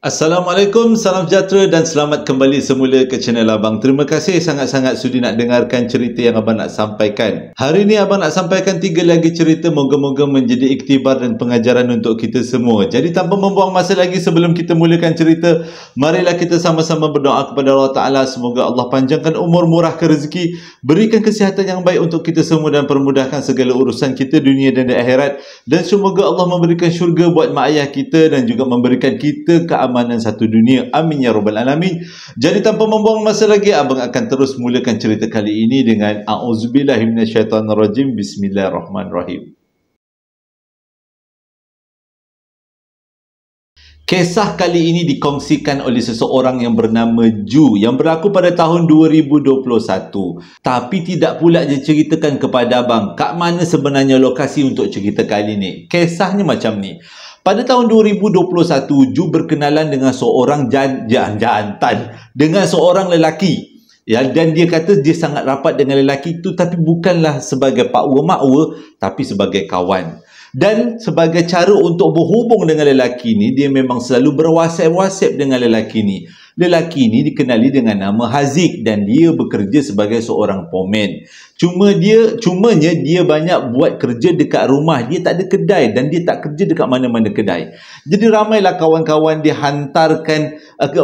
Assalamualaikum, salam sejahtera dan selamat kembali semula ke channel Abang. Terima kasih sangat-sangat sudi nak dengarkan cerita yang Abang nak sampaikan. Hari ini Abang nak sampaikan 3 lagi cerita, moga-moga menjadi iktibar dan pengajaran untuk kita semua. Jadi tanpa membuang masa lagi, sebelum kita mulakan cerita, marilah kita sama-sama berdoa kepada Allah Ta'ala. Semoga Allah panjangkan umur, murahkan rezeki, berikan kesihatan yang baik untuk kita semua dan permudahkan segala urusan kita dunia dan di akhirat. Dan semoga Allah memberikan syurga buat mak ayah kita dan juga memberikan kita keamanan satu dunia. Amin ya rabbal alamin. Jadi tanpa membuang masa lagi, Abang akan terus mulakan cerita kali ini dengan A'udzubillahi minasyaitanirrajim. Bismillahirrahmanirrahim. Kisah kali ini dikongsikan oleh seseorang yang bernama Ju yang berlaku pada tahun 2021. Tapi tidak pula dia ceritakan kepada Abang kat mana sebenarnya lokasi untuk cerita kali ini. Kisahnya macam ni. Pada tahun 2021, Ju berkenalan dengan seorang jantan, dengan seorang lelaki. Ya, dan dia kata dia sangat rapat dengan lelaki itu, tapi bukanlah sebagai pakwa-makwa, tapi sebagai kawan. Dan sebagai cara untuk berhubung dengan lelaki ni, dia memang selalu berwhatsapp dengan lelaki ni. Lelaki ni dikenali dengan nama Haziq dan dia bekerja sebagai seorang pomen. Cumanya dia banyak buat kerja dekat rumah. Dia tak ada kedai dan dia tak kerja dekat mana-mana kedai. Jadi ramailah kawan-kawan dia hantarkan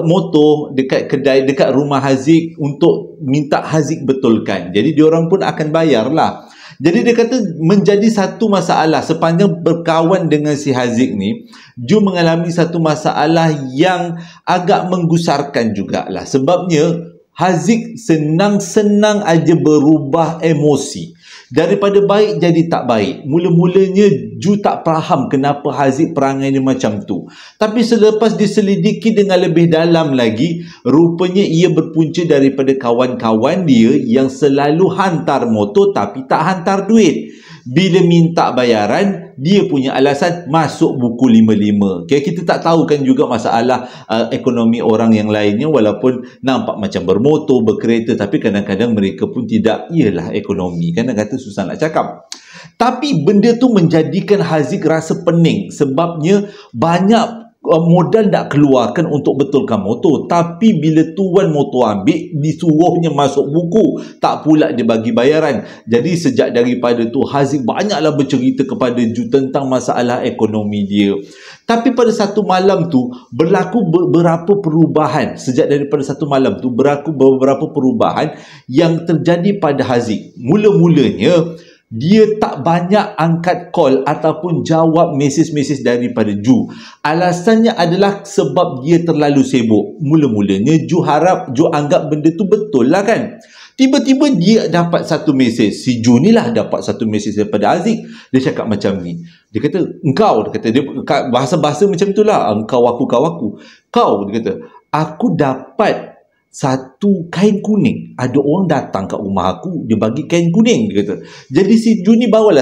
motor dekat kedai, dekat rumah Haziq untuk minta Haziq betulkan. Jadi diorang pun akan bayarlah. Jadi dia kata menjadi satu masalah sepanjang berkawan dengan si Haziq ni, Ju mengalami satu masalah yang agak menggusarkan jugalah. Sebabnya Haziq senang-senang aja berubah emosi. Daripada baik jadi tak baik. Mula-mulanya Ju tak faham kenapa Haziq perangainya macam tu. Tapi selepas diselidiki dengan lebih dalam lagi, rupanya ia berpunca daripada kawan-kawan dia yang selalu hantar motor tapi tak hantar duit. Bila minta bayaran, dia punya alasan masuk buku 55. Okay, kita tak tahu kan juga masalah ekonomi orang yang lainnya, walaupun nampak macam bermotor, berkereta, tapi kadang-kadang mereka pun tidak. Ialah ekonomi, kadang-kadang susah nak cakap. Tapi benda tu menjadikan Haziq rasa pening, sebabnya banyak modal nak keluarkan untuk betulkan motor, tapi bila tuan motor ambil, disuruhnya masuk buku, tak pula dia bagi bayaran. Jadi sejak daripada tu Haziq banyaklah bercerita kepada Ju tentang masalah ekonomi dia. Tapi pada satu malam tu berlaku beberapa perubahan. Sejak daripada satu malam tu berlaku beberapa perubahan yang terjadi pada Haziq. Mula-mulanya dia tak banyak angkat call ataupun jawab mesej-mesej daripada Ju. Alasannya adalah sebab dia terlalu sibuk. Mula-mulanya Ju anggap benda tu betul lah kan. Tiba-tiba dia dapat satu mesej. Si Ju ni lah dapat satu mesej daripada Haziq. Dia cakap macam ni. Dia kata, dia bahasa-bahasa macam tu lah. Engkau aku, kau aku. Dia kata, aku dapat satu kain kuning. Ada orang datang kat rumah aku, dia bagi kain kuning, dia kata. Jadi si Ju ni bawalah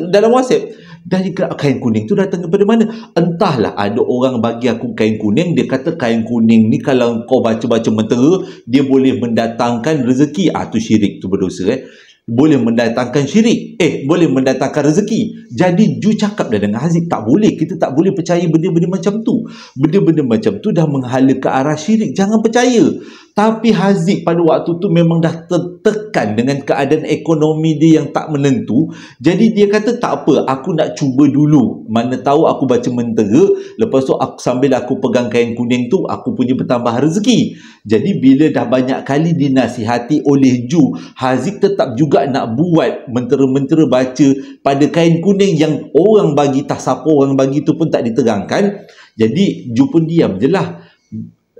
dalam WhatsApp. Dan kain kuning tu datang daripada mana? Entahlah, ada orang bagi aku kain kuning. Dia kata kain kuning ni kalau kau baca-baca mentera, dia boleh mendatangkan rezeki. Tu syirik, tu berdosa boleh mendatangkan syirik, boleh mendatangkan rezeki. Jadi Ju cakap dah dengan Haziq, tak boleh, kita tak boleh percaya benda-benda macam tu. Benda-benda macam tu dah menghala ke arah syirik, jangan percaya. Tapi Haziq pada waktu tu memang dah tertekan dengan keadaan ekonomi dia yang tak menentu. Jadi dia kata tak apa, aku nak cuba dulu. Mana tahu aku baca mentera, lepas tu sambil aku pegang kain kuning tu, aku punya bertambah rezeki. Jadi bila dah banyak kali dinasihati oleh Ju, Haziq tetap juga nak buat mentera-mentera baca pada kain kuning yang orang bagi, tak siapa orang bagi tu pun tak diterangkan. Jadi Ju pun diam je lah.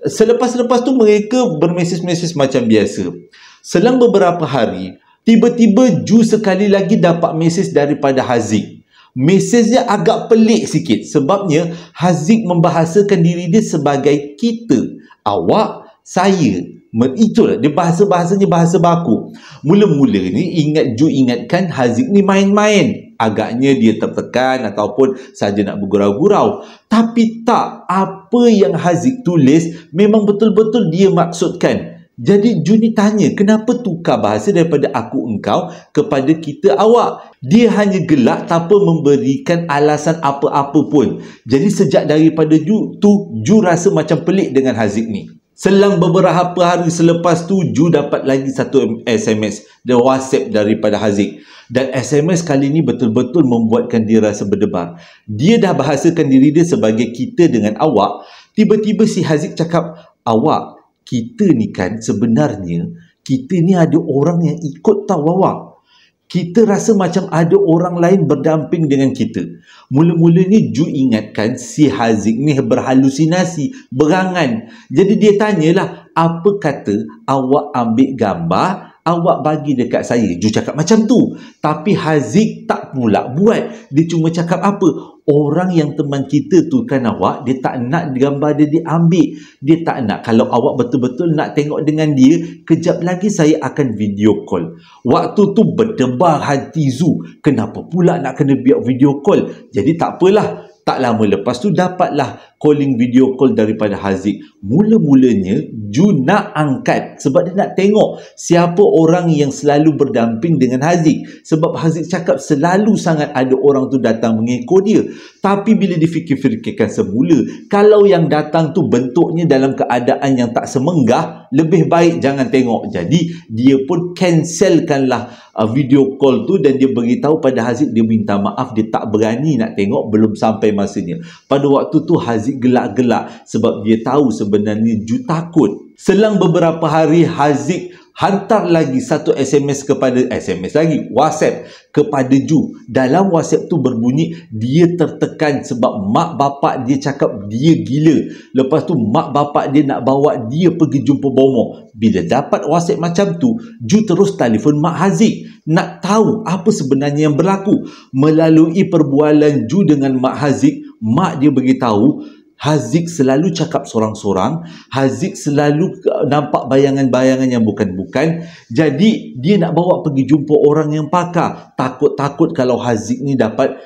Selepas tu mereka bermesej-mesej macam biasa. Selang beberapa hari, tiba-tiba Ju sekali lagi dapat mesej daripada Haziq. Mesejnya agak pelik sikit, sebabnya Haziq membahasakan diri dia sebagai kita, awak, saya. Itulah dia, bahasanya bahasa baku. Mula-mula ni Ju ingatkan Haziq ni main-main. Agaknya dia tertekan ataupun saja nak bergurau-gurau. Tapi tak, apa yang Haziq tulis memang betul-betul dia maksudkan. Jadi Juni tanya, kenapa tukar bahasa daripada aku engkau kepada kita awak? Dia hanya gelak tanpa memberikan alasan apa-apa pun. Jadi sejak daripada Ju rasa macam pelik dengan Haziq ni. Selang beberapa hari selepas tu, Ju dapat lagi satu SMS dan WhatsApp daripada Haziq. Dan SMS kali ni betul-betul membuatkan dia rasa berdebar. Dia dah bahasakan diri dia sebagai kita dengan awak. Tiba-tiba si Haziq cakap, awak, kita ni kan sebenarnya, kita ni ada orang yang ikut tahu awak. Kita rasa macam ada orang lain berdamping dengan kita. Mula-mulanya Ju ingatkan si Haziq ni berhalusinasi, berangan. Jadi dia tanyalah, apa kata awak ambil gambar, awak bagi dekat saya. Ju cakap macam tu. Tapi Haziq tak pula buat. Dia cuma cakap apa? Orang yang teman kita tu kan awak, dia tak nak gambar dia diambil. Dia tak nak. Kalau awak betul-betul nak tengok dengan dia, kejap lagi saya akan video call. Waktu tu berdebar hati Zu. Kenapa pula nak kena buat video call? Jadi tak apalah. Tak lama lepas tu dapatlah calling video call daripada Haziq. Mula-mulanya Ju nak angkat sebab dia nak tengok siapa orang yang selalu berdamping dengan Haziq. Sebab Haziq cakap selalu sangat ada orang tu datang mengekor dia. Tapi bila difikir-fikirkan semula, kalau yang datang tu bentuknya dalam keadaan yang tak semenggah, lebih baik jangan tengok. Jadi dia pun cancelkanlah video call tu dan dia beritahu pada Haziq dia minta maaf, dia tak berani nak tengok, belum sampai masanya. Pada waktu tu Haziq gelak-gelak sebab dia tahu sebenarnya Ju takut. Selang beberapa hari, Haziq hantar lagi satu WhatsApp kepada Ju. Dalam WhatsApp tu berbunyi dia tertekan sebab mak bapak dia cakap dia gila. Lepas tu mak bapak dia nak bawa dia pergi jumpa bomoh. Bila dapat WhatsApp macam tu, Ju terus telefon mak Haziq nak tahu apa sebenarnya yang berlaku. Melalui perbualan Ju dengan mak Haziq, mak dia beritahu Haziq selalu cakap sorang-sorang. Haziq selalu nampak bayangan-bayangan yang bukan-bukan. Jadi dia nak bawa pergi jumpa orang yang pakar. Takut-takut kalau Haziq ni dapat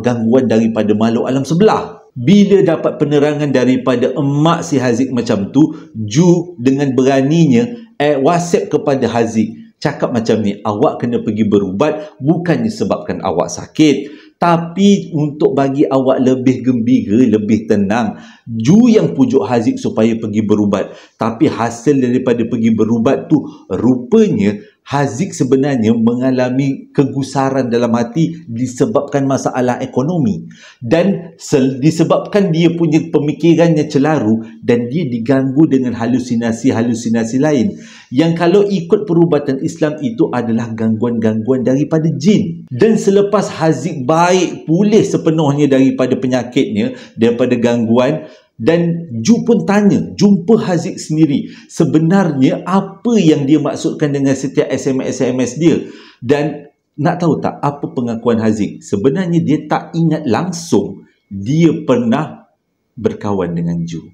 gangguan daripada makhluk alam sebelah. Bila dapat penerangan daripada emak si Haziq macam tu, Ju dengan beraninya WhatsApp kepada Haziq. Cakap macam ni, awak kena pergi berubat bukannya sebabkan awak sakit, tapi untuk bagi awak lebih gembira, lebih tenang. Ju yang pujuk Haziq supaya pergi berubat. Tapi hasil daripada pergi berubat tu, rupanya Haziq sebenarnya mengalami kegusaran dalam hati disebabkan masalah ekonomi. Dan disebabkan dia punya pemikirannya celaru dan dia diganggu dengan halusinasi-halusinasi lain. Yang kalau ikut perubatan Islam itu adalah gangguan-gangguan daripada jin. Dan selepas Haziq baik pulih sepenuhnya daripada penyakitnya, daripada gangguan, dan Ju pun tanya, jumpa Haziq sendiri, sebenarnya apa yang dia maksudkan dengan setiap SMS dia. Dan nak tahu tak apa pengakuan Haziq? Sebenarnya dia tak ingat langsung dia pernah berkawan dengan Ju.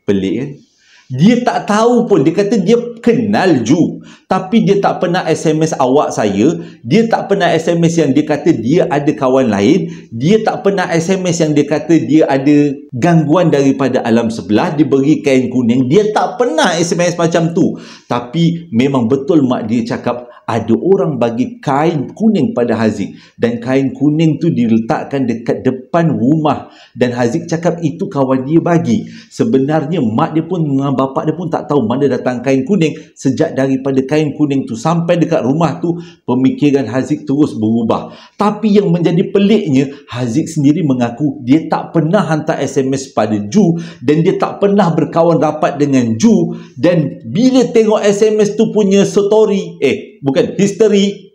Pelik kan? Dia tak tahu pun. Dia kata dia kenal Ju, tapi dia tak pernah SMS awak saya. Dia tak pernah SMS yang dia kata dia ada kawan lain. Dia tak pernah SMS yang dia kata dia ada gangguan daripada alam sebelah, diberi kain kuning. Dia tak pernah SMS macam tu. Tapi memang betul mak dia cakap ada orang bagi kain kuning pada Haziq. Dan kain kuning tu diletakkan dekat depan rumah. Dan Haziq cakap itu kawan dia bagi. Sebenarnya mak dia pun dengan bapak dia pun tak tahu mana datang kain kuning. Sejak daripada kain kuning tu sampai dekat rumah tu, pemikiran Haziq terus berubah. Tapi yang menjadi peliknya, Haziq sendiri mengaku dia tak pernah hantar SMS pada Ju. Dan dia tak pernah berkawan rapat dengan Ju. Dan bila tengok SMS tu punya story, history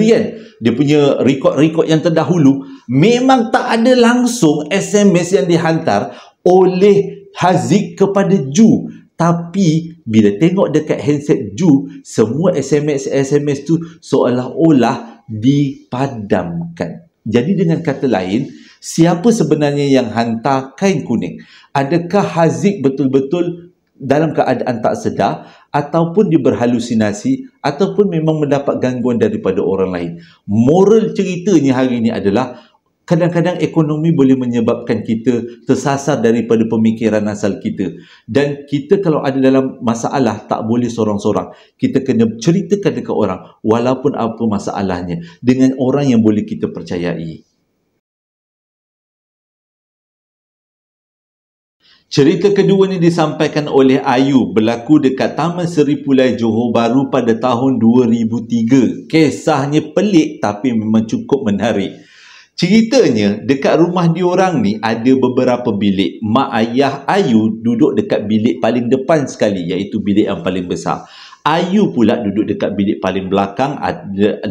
kan, dia punya rekod yang terdahulu, memang tak ada langsung SMS yang dihantar oleh Haziq kepada Ju. Tapi bila tengok dekat handset Ju, semua SMS tu seolah-olah dipadamkan. Jadi dengan kata lain, siapa sebenarnya yang hantar kain kuning? Adakah Haziq betul-betul dalam keadaan tak sedar, ataupun dia berhalusinasi, ataupun memang mendapat gangguan daripada orang lain? Moral ceritanya hari ini adalah Kadang-kadang ekonomi boleh menyebabkan kita tersasar daripada pemikiran asal kita. Dan kita kalau ada dalam masalah, tak boleh sorang-sorang. Kita kena ceritakan dekat orang, walaupun apa masalahnya, dengan orang yang boleh kita percayai. Cerita kedua ni disampaikan oleh Ayu, berlaku dekat Taman Seri Pulai Johor Bahru pada tahun 2003. Kisahnya pelik tapi memang cukup menarik. Ceritanya, dekat rumah diorang ni ada beberapa bilik. Mak ayah Ayu duduk dekat bilik paling depan sekali, iaitu bilik yang paling besar. Ayu pula duduk dekat bilik paling belakang,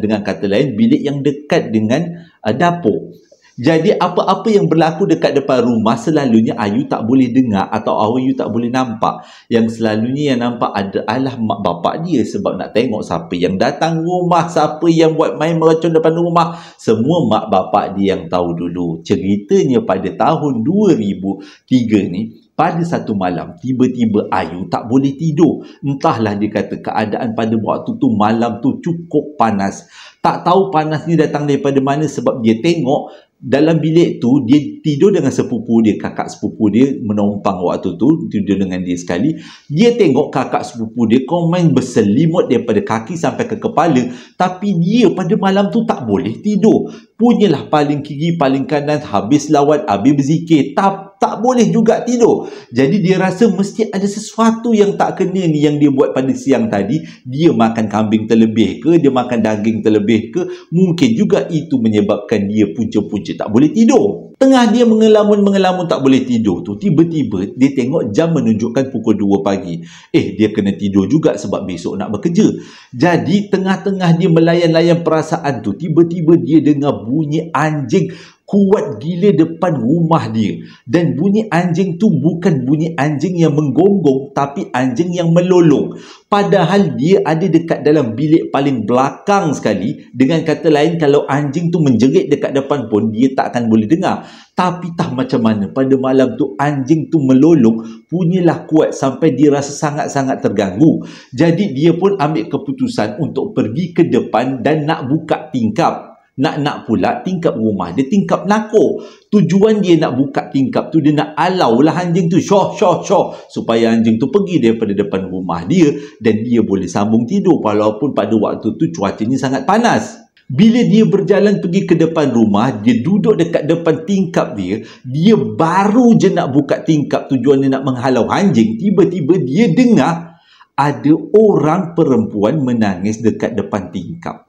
dengan kata lain, bilik yang dekat dengan dapur. Jadi apa-apa yang berlaku dekat depan rumah selalunya Ayu tak boleh dengar atau Ayu tak boleh nampak. Yang selalunya yang nampak adalah mak bapak dia, sebab nak tengok siapa yang datang rumah, siapa yang buat main meracun depan rumah. Semua mak bapak dia yang tahu dulu. Ceritanya pada tahun 2003 ni, pada satu malam, tiba-tiba Ayu tak boleh tidur. Entahlah, dia kata keadaan pada waktu tu malam tu cukup panas. Tak tahu panas ni datang daripada mana, sebab dia tengok dalam bilik tu, dia tidur dengan sepupu dia, kakak sepupu dia menumpang waktu tu, tidur dengan dia sekali. Dia tengok kakak sepupu dia main berselimut daripada kaki sampai ke kepala, tapi dia pada malam tu tak boleh tidur. Punyalah paling kiri, paling kanan, habis lawat, habis berzikir, tak boleh juga tidur. Jadi dia rasa mesti ada sesuatu yang tak kena ni yang dia buat pada siang tadi. Dia makan kambing terlebih ke, dia makan daging terlebih ke, mungkin juga itu menyebabkan dia punca-punca tak boleh tidur. Tengah dia mengelamun tak boleh tidur tu, tiba-tiba dia tengok jam menunjukkan pukul 2 pagi. Dia kena tidur juga sebab besok nak bekerja. Jadi tengah-tengah dia melayan-layan perasaan tu, tiba-tiba dia dengar bunyi anjing kuat gila depan rumah dia. Dan bunyi anjing tu bukan bunyi anjing yang menggonggong, tapi anjing yang melolong. Padahal dia ada dekat dalam bilik paling belakang sekali. Dengan kata lain, kalau anjing tu menjerit dekat depan pun, dia tak akan boleh dengar. Tapi tak macam mana, pada malam tu anjing tu melolong, punyalah kuat sampai dia rasa sangat-sangat terganggu. Jadi dia pun ambil keputusan untuk pergi ke depan dan nak buka tingkap. Nak pula tingkap rumah dia, tingkap nakor. Tujuan dia nak buka tingkap tu, dia nak alau lah anjing tu, syok, supaya anjing tu pergi daripada depan rumah dia dan dia boleh sambung tidur, walaupun pada waktu tu cuacanya sangat panas. Bila dia berjalan pergi ke depan rumah, dia duduk dekat depan tingkap dia baru je nak buka tingkap, tujuannya nak menghalau anjing. Tiba-tiba dia dengar ada orang perempuan menangis dekat depan tingkap.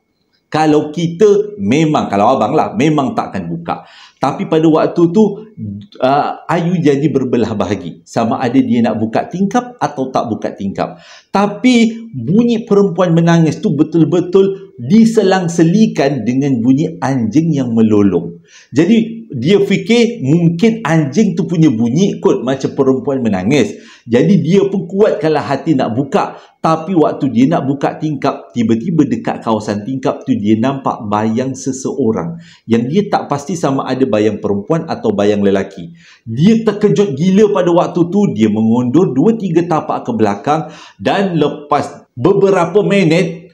Kalau kita memang, kalau abang lah, memang tak akan buka. Tapi pada waktu tu, Ayu jadi berbelah bahagi. Sama ada dia nak buka tingkap atau tak buka tingkap. Tapi bunyi perempuan menangis tu betul-betul diselang-selikan dengan bunyi anjing yang melolong. Jadi dia fikir mungkin anjing tu punya bunyi kot macam perempuan menangis. Jadi dia pun kuatkanlah hati nak buka. Tapi waktu dia nak buka tingkap, tiba-tiba dekat kawasan tingkap tu dia nampak bayang seseorang yang dia tak pasti sama ada bayang perempuan atau bayang lelaki. Dia terkejut gila pada waktu tu. Dia mengundur 2-3 tapak ke belakang dan lepas beberapa minit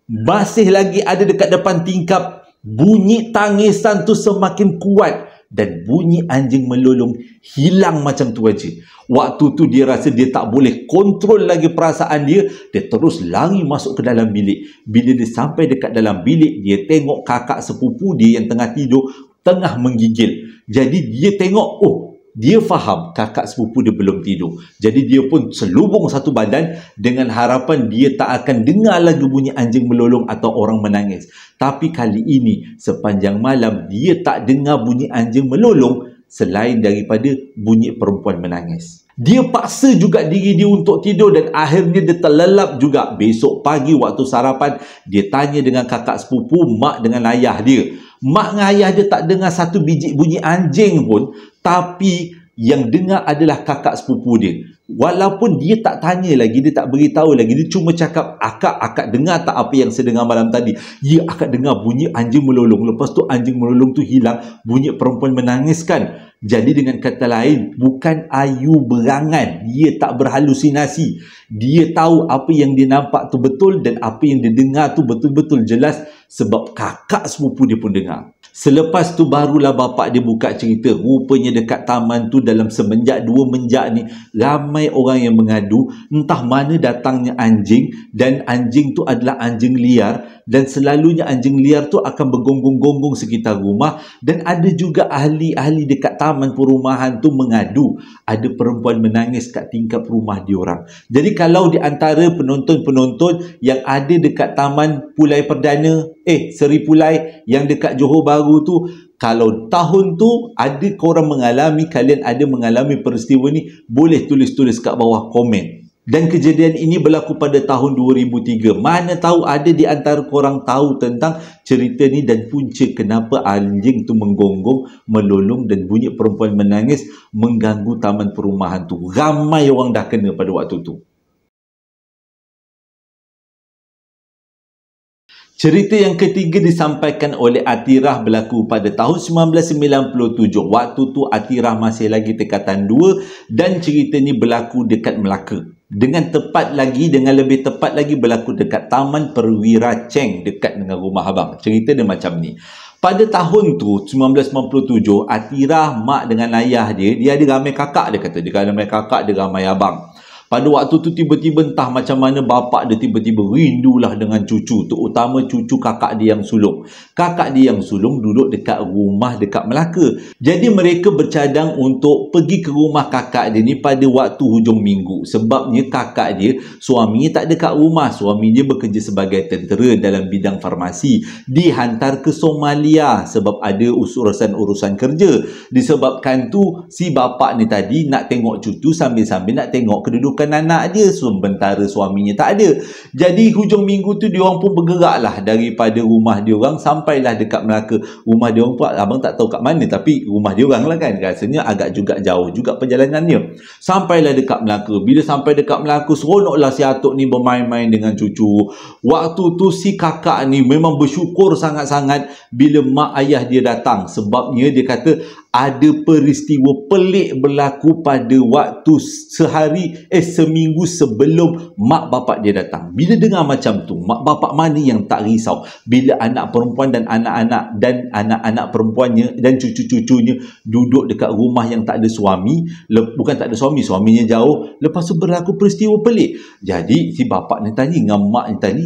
masih lagi ada dekat depan tingkap. Bunyi tangisan tu semakin kuat dan bunyi anjing melolong hilang macam tu aja. Waktu tu dia rasa dia tak boleh kontrol lagi perasaan dia. Dia terus lari masuk ke dalam bilik. Bila dia sampai dekat dalam bilik, dia tengok kakak sepupu dia yang tengah tidur, tengah menggigil. Jadi dia tengok, dia faham kakak sepupu dia belum tidur. Jadi dia pun selubung satu badan dengan harapan dia tak akan dengar lagi bunyi anjing melolong atau orang menangis. Tapi kali ini sepanjang malam dia tak dengar bunyi anjing melolong selain daripada bunyi perempuan menangis. Dia paksa juga diri dia untuk tidur dan akhirnya dia terlelap juga. Besok pagi waktu sarapan, dia tanya dengan kakak sepupu, mak dengan ayah dia. Mak dengan ayah dia tak dengar satu biji bunyi anjing pun, tapi yang dengar adalah kakak sepupu dia. Walaupun dia tak tanya lagi, dia tak beritahu lagi, dia cuma cakap, akak dengar tak apa yang saya dengar malam tadi? Ya, akak dengar bunyi anjing melolong. Lepas tu anjing melolong tu hilang, bunyi perempuan menangiskan. Jadi dengan kata lain, bukan Ayu berangan, dia tak berhalusinasi. Dia tahu apa yang dia nampak tu betul dan apa yang dia dengar tu betul-betul jelas sebab kakak sepupu dia pun dengar. Selepas tu barulah bapak dia buka cerita. Rupanya dekat taman tu dalam semenjak 2 menjak ni ramai orang yang mengadu entah mana datangnya anjing, dan anjing tu adalah anjing liar, dan selalunya anjing liar tu akan bergonggong-gonggong sekitar rumah. Dan ada juga ahli-ahli dekat taman perumahan tu mengadu ada perempuan menangis kat tingkap rumah diorang. Jadi kalau di antara penonton-penonton yang ada dekat Taman Pulai Perdana, Seri Pulai yang dekat Johor Bahru tu, kalau tahun tu ada korang mengalami, kalian ada mengalami peristiwa ni, boleh tulis-tulis kat bawah komen. Dan kejadian ini berlaku pada tahun 2003. Mana tahu ada di antara korang tahu tentang cerita ni dan punca kenapa anjing tu menggonggong, melolong dan bunyi perempuan menangis mengganggu taman perumahan tu. Ramai orang dah kena pada waktu tu. Cerita yang ketiga disampaikan oleh Atirah berlaku pada tahun 1997. Waktu tu Atirah masih lagi tingkatan 2 dan cerita ni berlaku dekat Melaka. Dengan lebih tepat lagi berlaku dekat Taman Perwira Cheng dekat dengan rumah abang. Cerita dia macam ni. Pada tahun tu 1997, Atirah, mak dengan ayah dia ada ramai kakak, dia kata. Dia ramai kakak, dia ramai abang. Pada waktu tu tiba-tiba entah macam mana bapak dia tiba-tiba rindulah dengan cucu, terutama cucu kakak dia yang sulung. Kakak dia yang sulung duduk dekat rumah dekat Melaka. Jadi mereka bercadang untuk pergi ke rumah kakak dia ni pada waktu hujung minggu. Sebabnya kakak dia, suaminya tak dekat rumah. Suami dia bekerja sebagai tentera dalam bidang farmasi. Dihantar ke Somalia sebab ada urusan-urusan kerja. Disebabkan tu si bapak ni tadi nak tengok cucu sambil-sambil nak tengok kedudukan anak dia, sementara suaminya tak ada. Jadi hujung minggu tu diorang pun bergeraklah daripada rumah diorang sampailah dekat Melaka. Rumah diorang pun abang tak tahu kat mana, tapi rumah diorang lah kan, rasanya agak juga jauh juga perjalanannya. Sampailah dekat Melaka. Bila sampai dekat Melaka, seronoklah si Atuk ni bermain-main dengan cucu. Waktu tu si kakak ni memang bersyukur sangat-sangat bila mak ayah dia datang, sebabnya dia kata ada peristiwa pelik berlaku pada waktu seminggu sebelum mak bapak dia datang. Bila dengar macam tu, mak bapak mana yang tak risau bila anak perempuan dan anak-anak perempuannya dan cucu-cucunya duduk dekat rumah yang tak ada suami. Bukan tak ada suami, suaminya jauh. Lepas tu berlaku peristiwa pelik. Jadi si bapak ni tanya dengan mak ni tadi,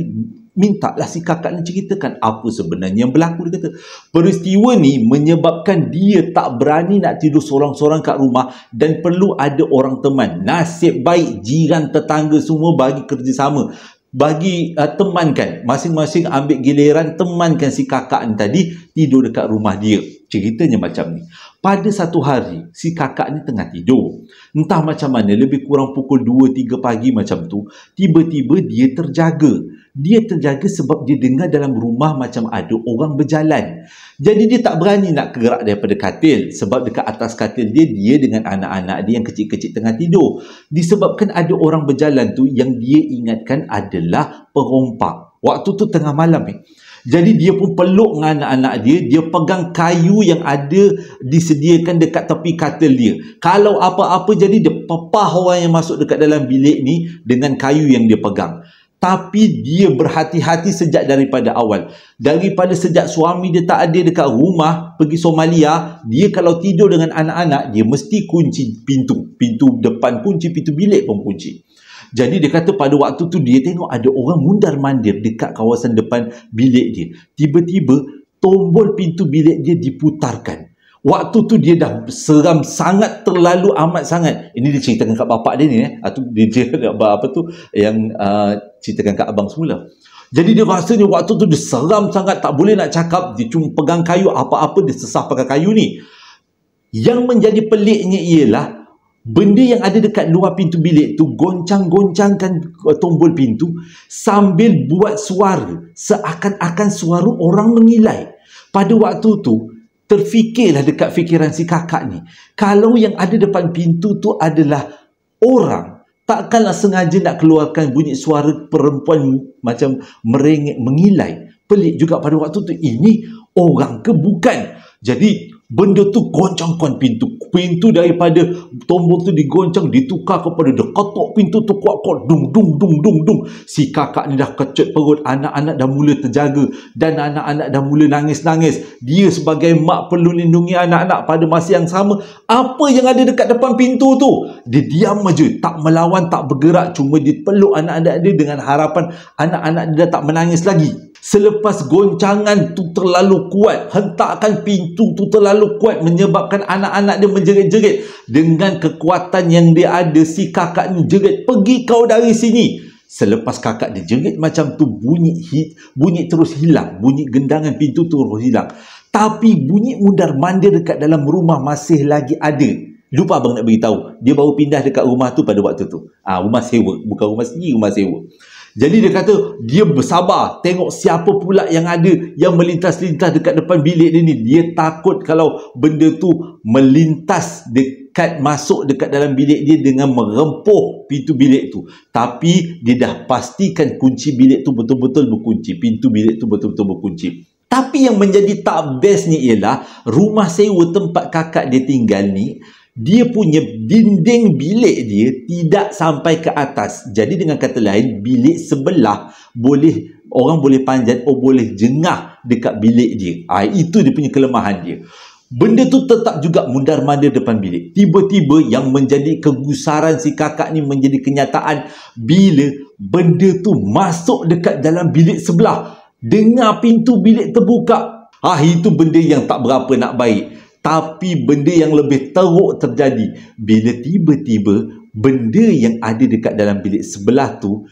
mintalah si kakak ni ceritakan apa sebenarnya yang berlaku. Dia kata peristiwa ni menyebabkan dia tak berani nak tidur sorang-sorang kat rumah dan perlu ada orang teman. Nasib baik jiran tetangga semua bagi kerjasama, bagi temankan, masing-masing ambil giliran temankan si kakak ni tadi tidur dekat rumah dia. Ceritanya macam ni. Pada satu hari, si kakak ni tengah tidur. Entah macam mana, lebih kurang pukul 2-3 pagi macam tu, tiba-tiba dia terjaga. Dia terjaga sebab dia dengar dalam rumah macam ada orang berjalan. Jadi dia tak berani nak gerak daripada katil, sebab dekat atas katil dia dengan anak-anak dia yang kecil-kecil tengah tidur. Disebabkan ada orang berjalan tu yang dia ingatkan adalah perompak. Waktu tu tengah malam Jadi dia pun peluk dengan anak-anak dia. Dia pegang kayu yang ada disediakan dekat tepi katil dia. Kalau apa-apa jadi, dia pepah orang yang masuk dekat dalam bilik ni dengan kayu yang dia pegang. Tapi dia berhati-hati sejak daripada awal. Daripada sejak suami dia tak ada dekat rumah, pergi Somalia, dia kalau tidur dengan anak-anak, dia mesti kunci pintu. Pintu depan kunci, pintu bilik pun kunci. Jadi dia kata pada waktu tu dia tengok ada orang mundar-mandir dekat kawasan depan bilik dia. Tiba-tiba tombol pintu bilik dia diputarkan. Waktu tu dia dah seram sangat, terlalu amat sangat. Ini dia ceritakan kat bapak dia ni. Dia ceritakan ceritakan kat abang semula. Jadi dia rasanya waktu tu dia seram sangat, tak boleh nak cakap. Dia cuma pegang kayu, apa-apa dia sesah pakai kayu ni. Yang menjadi peliknya ialah benda yang ada dekat luar pintu bilik tu goncang-goncangkan tombol pintu sambil buat suara, seakan-akan suara orang mengilai. Pada waktu tu terfikirlah dekat fikiran si kakak ni, kalau yang ada depan pintu tu adalah orang, takkanlah sengaja nak keluarkan bunyi suara perempuan macam merengek, mengilai. Pelik juga pada waktu tu, ini orang ke bukan? Jadi Benda tu goncangkan pintu. Pintu daripada tombol tu digoncang, ditukar kepada dia ketuk pintu tu kuat-kuat. Dung, dung, dung, dung, dung. Si kakak ni dah kecut perut. Anak-anak dah mula terjaga. Dan anak-anak dah mula nangis-nangis. Dia sebagai mak perlu lindungi anak-anak. Pada masa yang sama, apa yang ada dekat depan pintu tu? Dia diam aja. Tak melawan, tak bergerak. Cuma dia peluk anak-anak dia dengan harapan anak-anak dia dah tak menangis lagi. Selepas goncangan tu terlalu kuat, hentakan pintu tu terlalu kuat menyebabkan anak-anak dia menjerit-jerit. Dengan kekuatan yang dia ada, si kakak ni jerit, "Pergi kau dari sini!" Selepas kakak dia jerit macam tu, bunyi terus hilang. Bunyi gendangan pintu terus hilang. Tapi bunyi mundar-mandir dekat dalam rumah masih lagi ada. Lupa abang nak beritahu, dia baru pindah dekat rumah tu pada waktu tu. Rumah sewa, bukan rumah sendiri, rumah sewa. Jadi dia kata dia bersabar tengok siapa pula yang ada yang melintas-lintas dekat depan bilik dia ni. Dia takut kalau benda tu melintas dekat masuk dekat dalam bilik dia dengan merempuh pintu bilik tu. Tapi dia dah pastikan kunci bilik tu betul-betul berkunci. Pintu bilik tu betul-betul berkunci. Tapi yang menjadi tak best ni ialah rumah sewa tempat kakak dia tinggal ni, dia punya dinding bilik dia tidak sampai ke atas. Jadi dengan kata lain, bilik sebelah orang boleh panjat, boleh jengah dekat bilik dia. Itu dia punya kelemahan dia. Benda tu tetap juga mundar-mandir depan bilik. Tiba-tiba yang menjadi kegusaran si kakak ni menjadi kenyataan bila benda tu masuk dekat dalam bilik sebelah. Dengar pintu bilik terbuka. Itu benda yang tak berapa nak baik. Tapi benda yang lebih teruk terjadi bila tiba-tiba benda yang ada dekat dalam bilik sebelah tu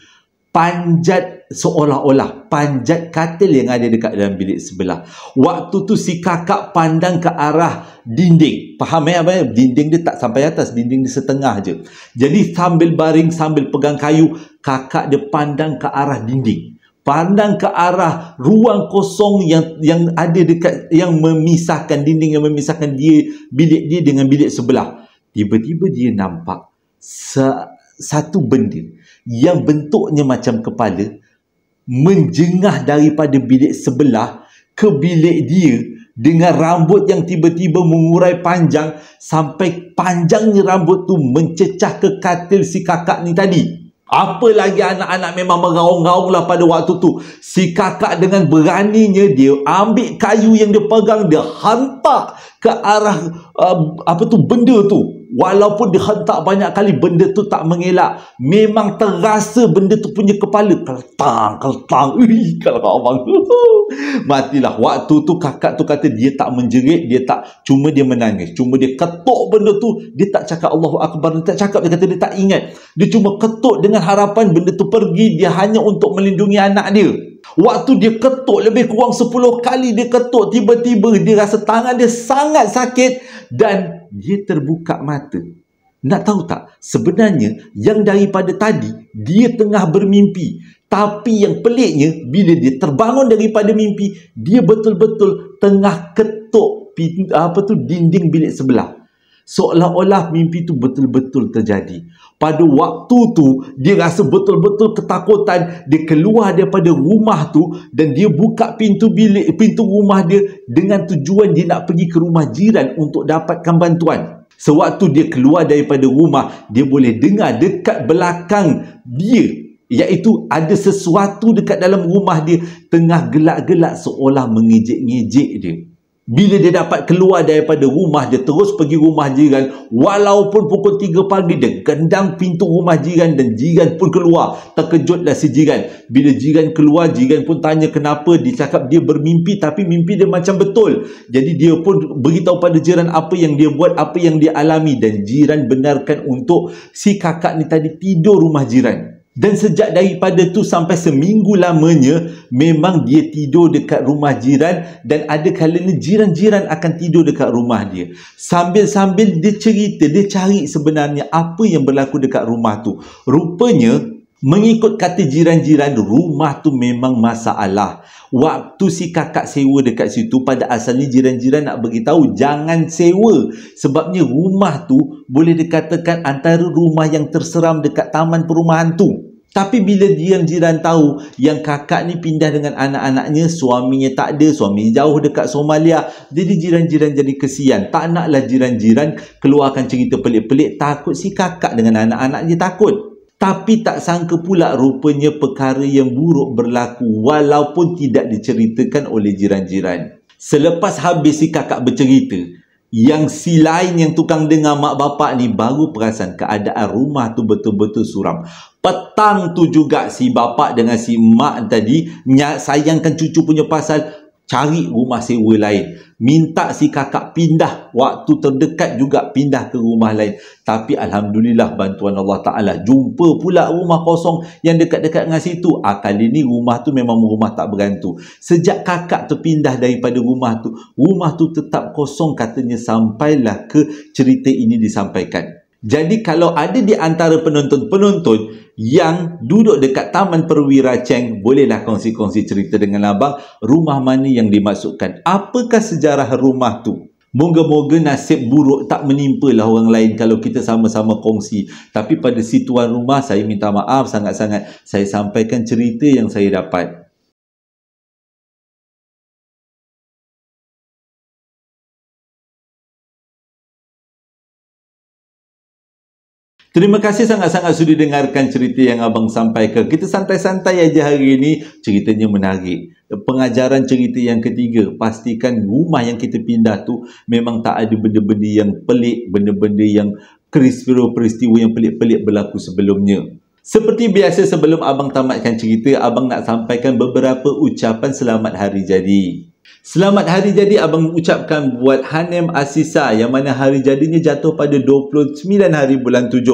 seolah-olah panjat katil yang ada dekat dalam bilik sebelah. Waktu tu si kakak pandang ke arah dinding. Faham apa? Dinding dia tak sampai atas, dinding dia setengah je. Jadi sambil baring, sambil pegang kayu, kakak dia pandang ke arah dinding. Pandang ke arah ruang kosong yang ada dekat, yang memisahkan dinding, yang memisahkan bilik dia dengan bilik sebelah. Tiba-tiba dia nampak satu benda yang bentuknya macam kepala menjengah daripada bilik sebelah ke bilik dia dengan rambut yang tiba-tiba mengurai panjang sampai panjangnya rambut tu mencecah ke katil si kakak ni tadi. Apa lagi, anak-anak memang meraung-raung lah pada waktu tu. Si kakak dengan beraninya dia ambil kayu yang dia pegang, dia hantar ke arah benda tu. Walaupun dia hentak banyak kali, benda tu tak mengelak. Memang terasa benda tu punya kepala keltang. Kalau abang matilah. Waktu tu kakak tu kata dia tak menjerit, cuma dia menangis. Cuma dia ketuk benda tu. Dia tak cakap Allahu Akbar, dia tak cakap, dia kata dia tak ingat. Dia cuma ketuk dengan harapan benda tu pergi. Dia hanya untuk melindungi anak dia. Waktu dia ketuk lebih kurang 10 kali dia ketuk, tiba-tiba dia rasa tangan dia sangat sakit dan dia terbuka mata. Nak tahu tak? Sebenarnya yang daripada tadi dia tengah bermimpi. Tapi yang peliknya, bila dia terbangun daripada mimpi, dia betul-betul tengah ketuk dinding bilik sebelah. Seolah-olah mimpi tu betul-betul terjadi. Pada waktu tu, dia rasa betul-betul ketakutan. Dia keluar daripada rumah tu dan dia buka pintu rumah dia dengan tujuan dia nak pergi ke rumah jiran untuk dapatkan bantuan. Sewaktu dia keluar daripada rumah, dia boleh dengar dekat belakang dia, iaitu ada sesuatu dekat dalam rumah dia tengah gelak-gelak seolah mengejek-ngejek dia. Bila dia dapat keluar daripada rumah, dia terus pergi rumah jiran. Walaupun pukul 3 pagi, dia gendang pintu rumah jiran dan jiran pun keluar. Terkejutlah si jiran. Bila jiran keluar, jiran pun tanya kenapa. Dia cakap dia bermimpi, tapi mimpi dia macam betul. Jadi dia pun beritahu pada jiran apa yang dia buat, apa yang dia alami. Dan jiran benarkan untuk si kakak ni tadi tidur rumah jiran. Dan sejak daripada tu sampai seminggu lamanya, memang dia tidur dekat rumah jiran. Dan ada kalanya jiran-jiran akan tidur dekat rumah dia. Sambil-sambil dia cerita, dia cari sebenarnya apa yang berlaku dekat rumah tu. Rupanya, mengikut kata jiran-jiran, rumah tu memang masalah. Waktu si kakak sewa dekat situ, pada asalnya jiran-jiran nak beritahu jangan sewa. Sebabnya rumah tu boleh dikatakan antara rumah yang terseram dekat taman perumahan tu. Tapi bila jiran-jiran tahu yang kakak ni pindah dengan anak-anaknya, suaminya tak ada, suaminya jauh dekat Somalia, jadi jiran-jiran jadi kesian. Tak naklah jiran-jiran keluarkan cerita pelik-pelik, takut si kakak dengan anak-anaknya takut. Tapi tak sangka pula rupanya perkara yang buruk berlaku walaupun tidak diceritakan oleh jiran-jiran. Selepas habis si kakak bercerita, yang si lain yang tukang dengar mak bapak ni baru perasan keadaan rumah tu betul-betul suram. Petang tu juga si bapak dengan si mak tadi sayangkan cucu punya pasal cari rumah sewa lain. Minta si kakak pindah, waktu terdekat juga pindah ke rumah lain. Tapi Alhamdulillah bantuan Allah Ta'ala, jumpa pula rumah kosong yang dekat-dekat dengan situ. Kali ni rumah tu memang rumah tak berhantu. Sejak kakak tu pindah daripada rumah tu tetap kosong katanya sampailah ke cerita ini disampaikan. Jadi kalau ada di antara penonton-penonton yang duduk dekat Taman Perwira Cheng, bolehlah kongsi-kongsi cerita dengan abang rumah mana yang dimaksudkan. Apakah sejarah rumah tu? Moga-moga nasib buruk tak menimpalah orang lain kalau kita sama-sama kongsi. Tapi pada si tuan rumah, saya minta maaf sangat-sangat. Saya sampaikan cerita yang saya dapat. Terima kasih sangat-sangat sudi dengarkan cerita yang abang sampaikan. Kita santai-santai aja hari ini, ceritanya menarik. Pengajaran cerita yang ketiga, pastikan rumah yang kita pindah tu memang tak ada benda-benda yang pelik, benda-benda yang peristiwa yang pelik-pelik berlaku sebelumnya. Seperti biasa sebelum abang tamatkan cerita, abang nak sampaikan beberapa ucapan selamat hari jadi. Selamat hari jadi abang ucapkan buat Hanem Asisa yang mana hari jadinya jatuh pada 29 hari bulan 7.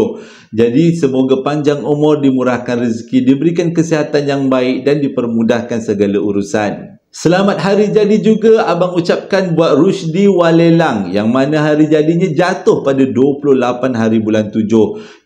Jadi semoga panjang umur, dimurahkan rezeki, diberikan kesihatan yang baik dan dipermudahkan segala urusan. Selamat hari jadi juga abang ucapkan buat Rushdi Walelang yang mana hari jadinya jatuh pada 28 hari bulan 7.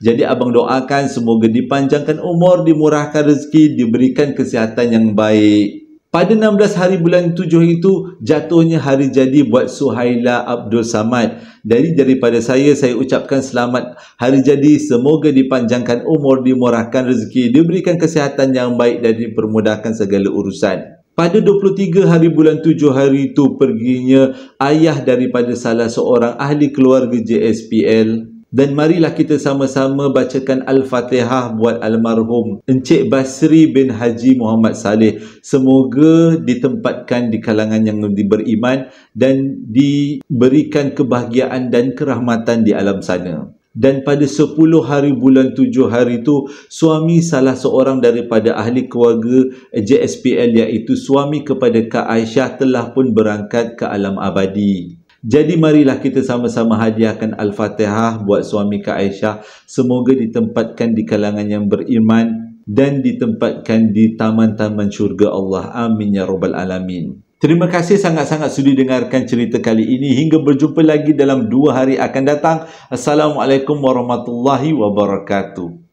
Jadi abang doakan semoga dipanjangkan umur, dimurahkan rezeki, diberikan kesihatan yang baik. Pada 16 hari bulan 7 itu jatuhnya hari jadi buat Suhaila Abdul Samad. Daripada saya ucapkan selamat hari jadi, semoga dipanjangkan umur, dimurahkan rezeki, diberikan kesihatan yang baik dan dipermudahkan segala urusan. Pada 23 hari bulan 7 hari itu perginya ayah daripada salah seorang ahli keluarga JSPL. Dan marilah kita sama-sama bacakan Al-Fatihah buat almarhum Encik Basri bin Haji Muhammad Saleh. Semoga ditempatkan di kalangan yang beriman dan diberikan kebahagiaan dan kerahmatan di alam sana. Dan pada 10 hari bulan 7 hari itu, suami salah seorang daripada ahli keluarga JSPL iaitu suami kepada Kak Aisyah telah pun berangkat ke alam abadi. Jadi marilah kita sama-sama hadiahkan Al-Fatihah buat suami Kak Aisyah. Semoga ditempatkan di kalangan yang beriman dan ditempatkan di taman-taman syurga Allah. Amin ya rabbal alamin. Terima kasih sangat-sangat sudi dengarkan cerita kali ini. Hingga berjumpa lagi dalam 2 hari akan datang. Assalamualaikum warahmatullahi wabarakatuh.